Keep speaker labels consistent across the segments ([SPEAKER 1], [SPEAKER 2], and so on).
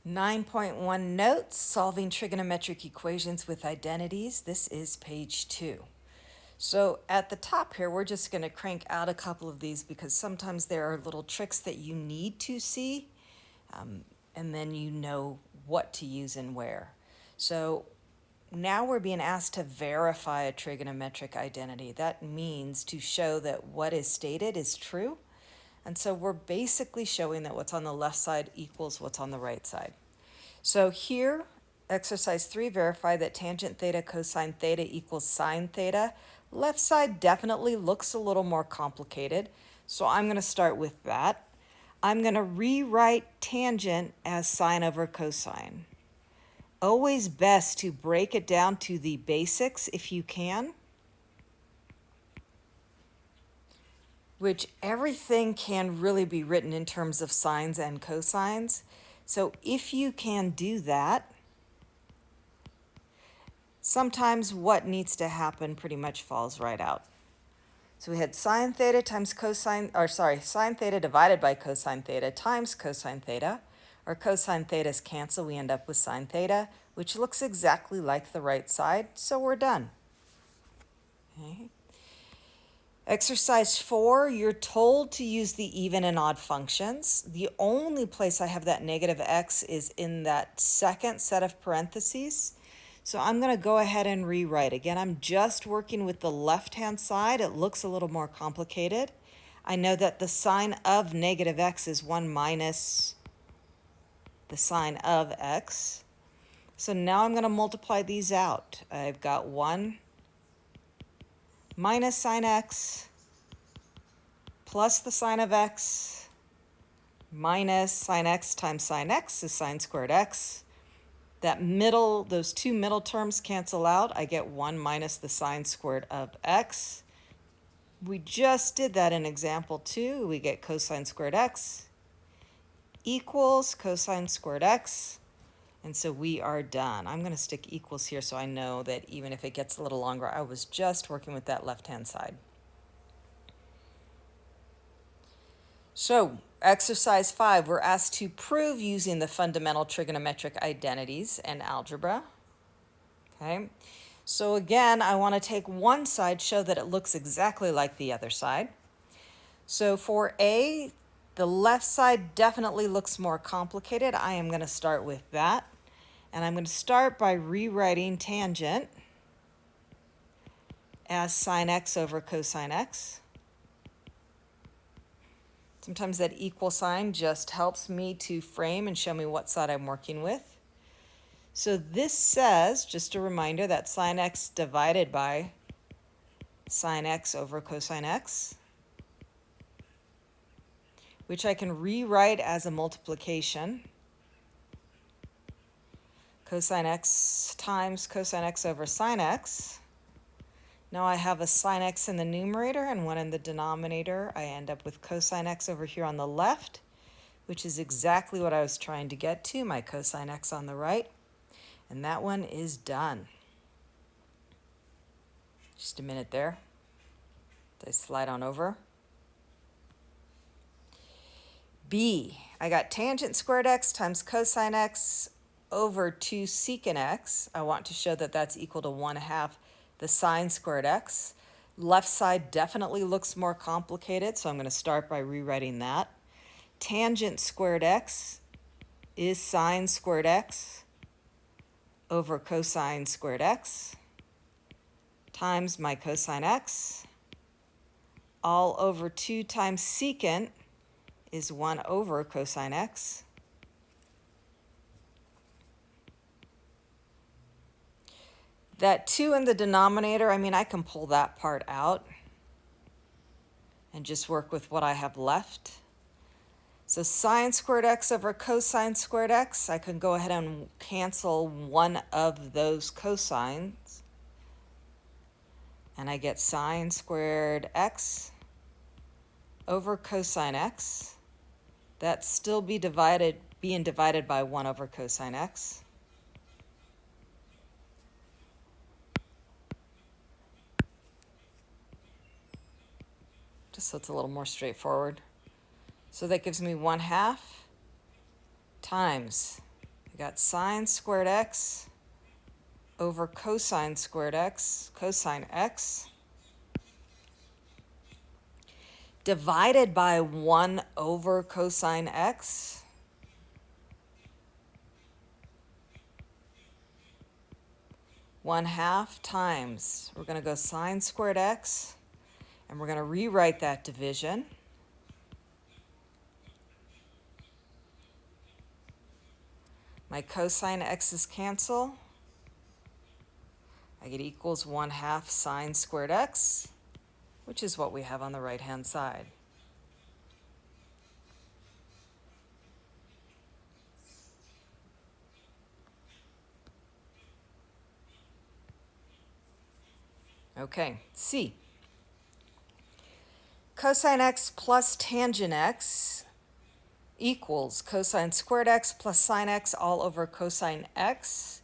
[SPEAKER 1] 9.1 Notes, Solving Trigonometric Equations with Identities. This is page 2. So at the top here, we're just going to crank out a couple of these because sometimes there are little tricks that you need to see, and then you know what to use and where. So now we're being asked to verify a trigonometric identity. That means to show that what is stated is true. And so we're basically showing that what's on the left side equals what's on the right side. So here, exercise 3, verify that tangent theta cosine theta equals sine theta. Left side definitely looks a little more complicated, so I'm going to start with that. I'm going to rewrite tangent as sine over cosine. Always best to break it down to the basics if you can, which everything can really be written in terms of sines and cosines. So if you can do that, sometimes what needs to happen pretty much falls right out. So we had sine theta times sine theta divided by cosine theta times cosine theta. Our cosine thetas cancel, we end up with sine theta, which looks exactly like the right side, so we're done. Okay. Exercise 4, you're told to use the even and odd functions. The only place I have that negative x is in that second set of parentheses. So I'm going to go ahead and rewrite. Again, I'm just working with the left-hand side. It looks a little more complicated. I know that the sine of negative x is 1 minus the sine of x. So now I'm going to multiply these out. I've got 1 minus sine x plus the sine of x minus sine x times sine x is sine squared x. Those two middle terms cancel out. I get 1 minus the sine squared of x. We just did that in example 2. We get cosine squared x equals cosine squared x. And so we are done. I'm going to stick equals here so I know that even if it gets a little longer, I was just working with that left-hand side. So, exercise 5, we're asked to prove using the fundamental trigonometric identities and algebra. Okay, so again, I want to take one side, show that it looks exactly like the other side. So for A, the left side definitely looks more complicated. I am going to start with that. And I'm going to start by rewriting tangent as sine x over cosine x. Sometimes that equal sign just helps me to frame and show me what side I'm working with. So this says, just a reminder, that sine x divided by sine x over cosine x, which I can rewrite as a multiplication. Cosine x times cosine x over sine x. Now I have a sine x in the numerator and 1 in the denominator. I end up with cosine x over here on the left, which is exactly what I was trying to get to, my cosine x on the right. And that one is done. Just a minute there. I slide on over. B, I got tangent squared x times cosine x over 2 secant x. I want to show that that's equal to 1/2 the sine squared x. Left side definitely looks more complicated, so I'm going to start by rewriting that. Tangent squared x is sine squared x over cosine squared x times my cosine x, all over 2 times secant is 1 over cosine x. That 2 in the denominator, I can pull that part out and just work with what I have left. So sine squared x over cosine squared x, I can go ahead and cancel one of those cosines. And I get sine squared x over cosine x. That's still being divided by 1 over cosine x. Just so it's a little more straightforward. So that gives me 1/2 times We got sine squared x over cosine squared x, cosine x, divided by 1 over cosine x, one half times, we're going to go sine squared x, and we're going to rewrite that division. My cosine x's cancel. I get equals 1 half sine squared x, which is what we have on the right-hand side. Okay, C. Cosine x plus tangent x equals cosine squared x plus sine x all over cosine x.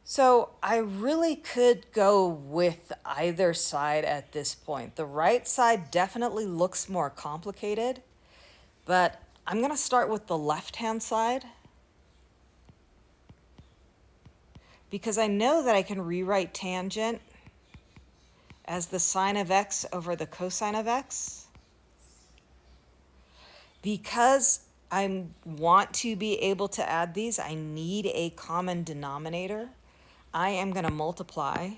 [SPEAKER 1] So I really could go with either side at this point. The right side definitely looks more complicated, but I'm going to start with the left-hand side because I know that I can rewrite tangent as the sine of x over the cosine of x. Because I want to be able to add these, I need a common denominator. I am going to multiply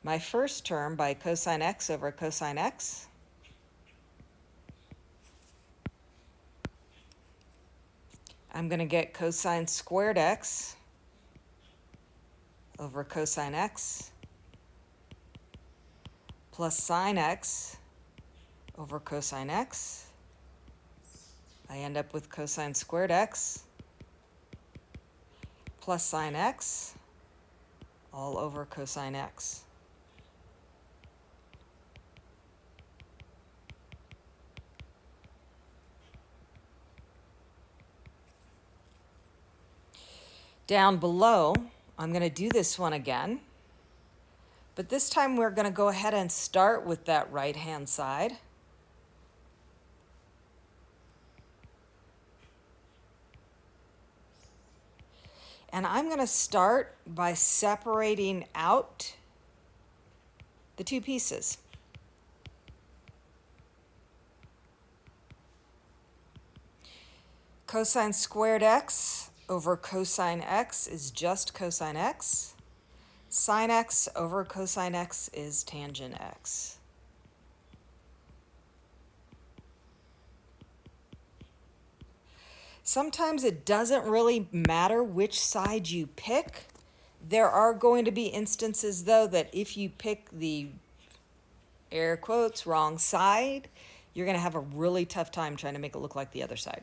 [SPEAKER 1] my first term by cosine x over cosine x. I'm going to get cosine squared x over cosine x plus sine x over cosine x. I end up with cosine squared x plus sine x all over cosine x. Down below, I'm going to do this one again, but this time we're going to go ahead and start with that right-hand side. And I'm going to start by separating out the two pieces. Cosine squared x over cosine x is just cosine x. Sine x over cosine x is tangent x. Sometimes it doesn't really matter which side you pick. There are going to be instances, though, that if you pick the air quotes wrong side, you're going to have a really tough time trying to make it look like the other side.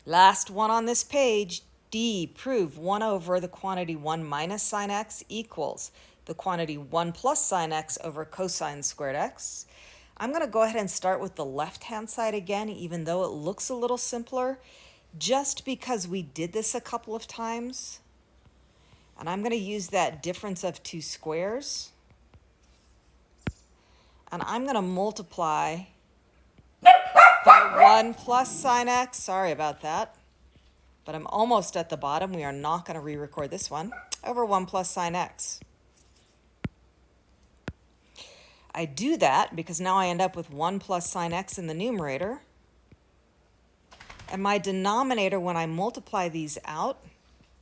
[SPEAKER 1] Last one on this page, D, prove 1 over the quantity 1 minus sine x equals the quantity 1 plus sine x over cosine squared x. I'm going to go ahead and start with the left-hand side again, even though it looks a little simpler, just because we did this a couple of times. And I'm going to use that difference of two squares. And I'm going to multiply by 1 plus sine x. Sorry about that. But I'm almost at the bottom. We are not going to re-record this one. Over 1 plus sine x. I do that because now I end up with 1 plus sine x in the numerator. And my denominator, when I multiply these out,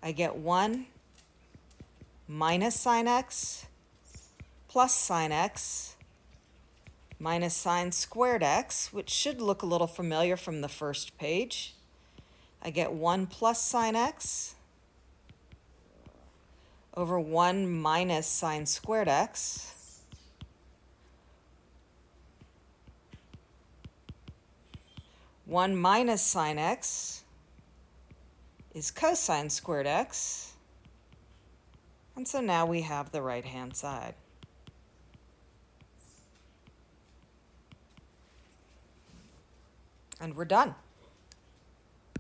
[SPEAKER 1] I get 1 minus sine x plus sine x minus sine squared x, which should look a little familiar from the first page. I get 1 plus sine x over 1 minus sine squared x. One minus sine x is cosine squared x. And so now we have the right-hand side. And we're done.